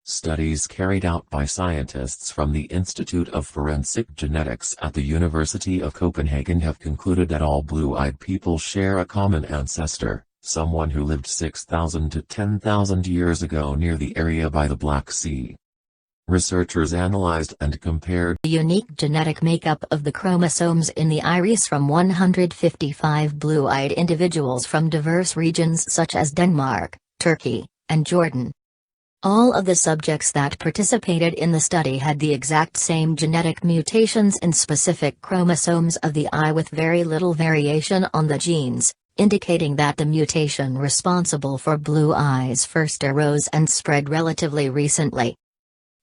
Studies carried out by scientists from the Institute of Forensic Genetics at the University of Copenhagen have concluded that all blue-eyed people share a common ancestor, someone who lived 6,000 to 10,000 years ago near the area by the Black Sea. Researchers analyzed and compared the unique genetic makeup of the chromosomes in the iris from 155 blue-eyed individuals from diverse regions such as Denmark, Turkey, and Jordan. All of the subjects that participated in the study had the exact same genetic mutations in specific chromosomes of the eye with very little variation on the genes, indicating that the mutation responsible for blue eyes first arose and spread relatively recently.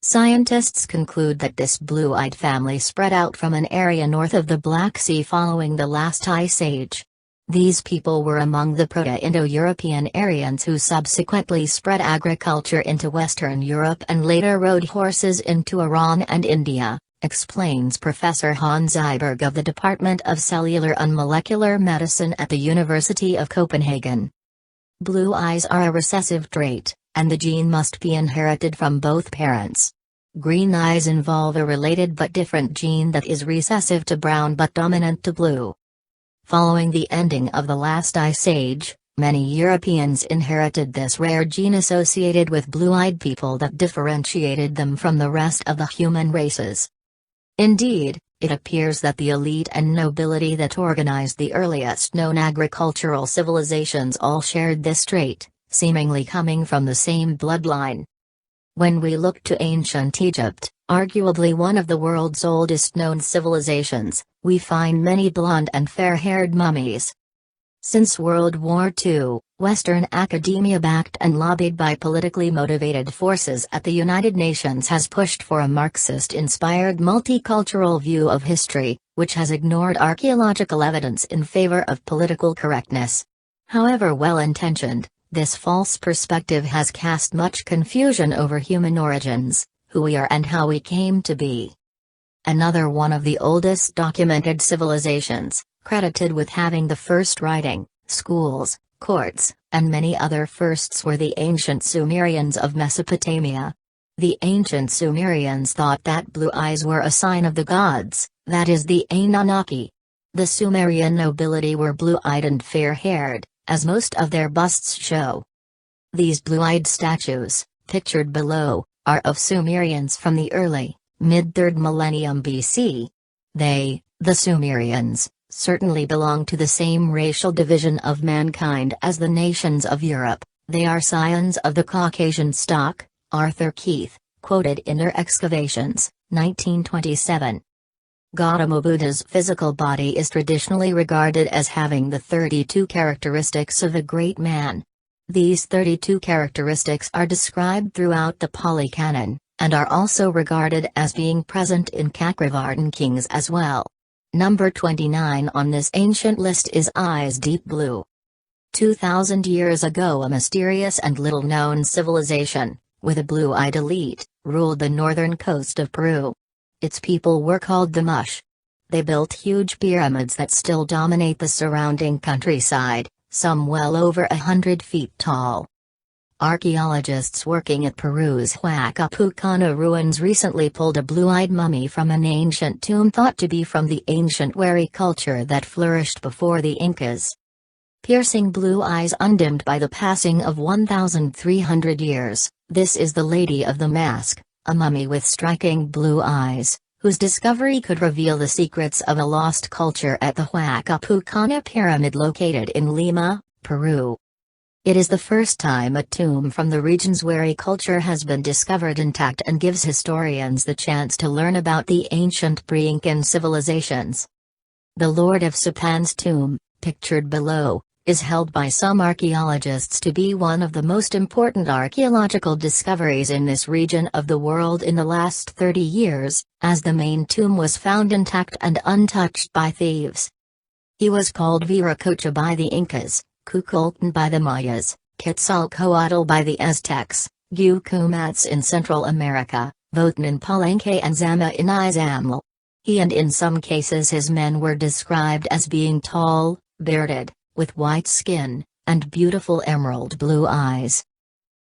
Scientists conclude that this blue-eyed family spread out from an area north of the Black Sea following the last ice age. These people were among the Proto-Indo-European Aryans who subsequently spread agriculture into Western Europe and later rode horses into Iran and India, explains Professor Hans Iberg of the Department of Cellular and Molecular Medicine at the University of Copenhagen. Blue eyes are a recessive trait, and the gene must be inherited from both parents. Green eyes involve a related but different gene that is recessive to brown but dominant to blue. Following the ending of the last ice age, many Europeans inherited this rare gene associated with blue-eyed people that differentiated them from the rest of the human races. Indeed, it appears that the elite and nobility that organized the earliest known agricultural civilizations all shared this trait, seemingly coming from the same bloodline. When we look to ancient Egypt, arguably one of the world's oldest known civilizations, we find many blonde and fair-haired mummies. Since World War II, Western academia backed and lobbied by politically motivated forces at the United Nations has pushed for a Marxist-inspired multicultural view of history, which has ignored archaeological evidence in favor of political correctness. However well-intentioned, this false perspective has cast much confusion over human origins, who we are and how we came to be. Another one of the oldest documented civilizations, credited with having the first writing, schools, courts, and many other firsts were the ancient Sumerians of Mesopotamia. The ancient Sumerians thought that blue eyes were a sign of the gods, that is the Anunnaki. The Sumerian nobility were blue-eyed and fair-haired, as most of their busts show. These blue-eyed statues, pictured below, are of Sumerians from the early, mid-3rd millennium BC. They, the Sumerians, certainly belong to the same racial division of mankind as the nations of Europe. They are scions of the Caucasian stock, Arthur Keith, quoted in their excavations, 1927. Gautama Buddha's physical body is traditionally regarded as having the 32 characteristics of a great man. These 32 characteristics are described throughout the Pali Canon, and are also regarded as being present in Chakravartin kings as well. Number 29 on this ancient list is eyes deep blue. 2,000 years ago a mysterious and little-known civilization, with a blue-eyed elite, ruled the northern coast of Peru. Its people were called the Mush. They built huge pyramids that still dominate the surrounding countryside, some well over 100 feet tall. Archaeologists working at Peru's Huacapucana ruins recently pulled a blue-eyed mummy from an ancient tomb thought to be from the ancient Wari culture that flourished before the Incas. Piercing blue eyes undimmed by the passing of 1,300 years, this is the Lady of the Mask, a mummy with striking blue eyes, whose discovery could reveal the secrets of a lost culture at the Huacapucana pyramid located in Lima, Peru. It is the first time a tomb from the region's Wari culture has been discovered intact and gives historians the chance to learn about the ancient pre-Incan civilizations. The Lord of Sapan's tomb, pictured below, is held by some archaeologists to be one of the most important archaeological discoveries in this region of the world in the last 30 years, as the main tomb was found intact and untouched by thieves. He was called Viracocha by the Incas, Cuculcan by the Mayas, Quetzalcoatl by the Aztecs, Gucumats in Central America, Votan in Palenque and Zama in Izamal. He and in some cases his men were described as being tall, bearded, with white skin, and beautiful emerald blue eyes.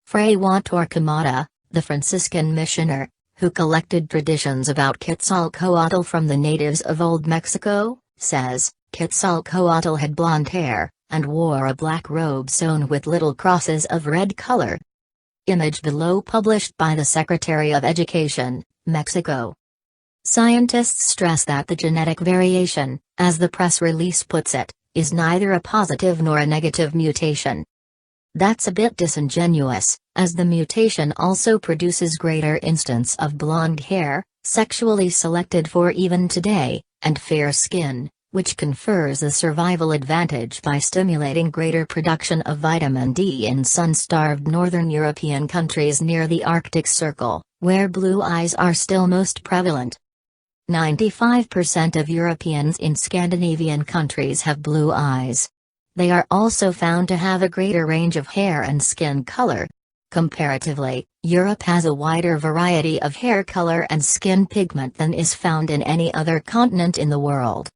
Fray Juan Torquemada, The Franciscan missioner, who collected traditions about Quetzalcoatl from the natives of Old Mexico, says, Quetzalcoatl had blonde hair, and wore a black robe sewn with little crosses of red color. Image below published by the Secretary of Education, Mexico. Scientists stress that the genetic variation, as the press release puts it, is neither a positive nor a negative mutation. That's a bit disingenuous, as the mutation also produces greater instance of blonde hair, sexually selected for even today, and fair skin, which confers a survival advantage by stimulating greater production of vitamin D in sun-starved northern European countries near the Arctic Circle, where blue eyes are still most prevalent. 95% of Europeans in Scandinavian countries have blue eyes. They are also found to have a greater range of hair and skin color. Comparatively, Europe has a wider variety of hair color and skin pigment than is found in any other continent in the world.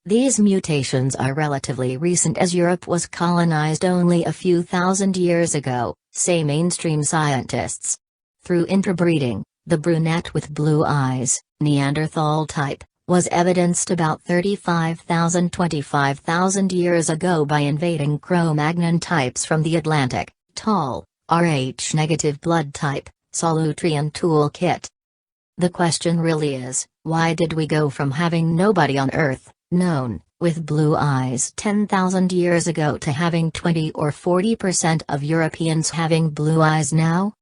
These mutations are relatively recent as Europe was colonized only a few thousand years ago, say mainstream scientists. Through interbreeding, the brunette with blue eyes, Neanderthal type, was evidenced about 35,000–25,000 years ago by invading Cro-Magnon types from the Atlantic, tall, Rh-negative blood type, Solutrean toolkit. The question really is, why did we go from having nobody on Earth, known, with blue eyes 10,000 years ago to having 20 or 40% of Europeans having blue eyes now?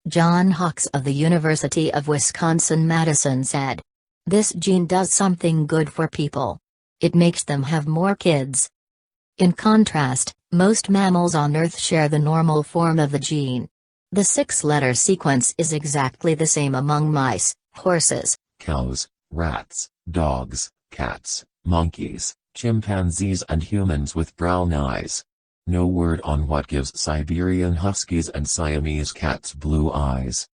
John Hawks of the University of Wisconsin-Madison said, "This gene does something good for people. It makes them have more kids." In contrast, most mammals on Earth share the normal form of the gene. The 6-letter sequence is exactly the same among mice, horses, cows, rats, dogs, cats, monkeys, chimpanzees and humans with brown eyes. No word on what gives Siberian Huskies and Siamese cats blue eyes.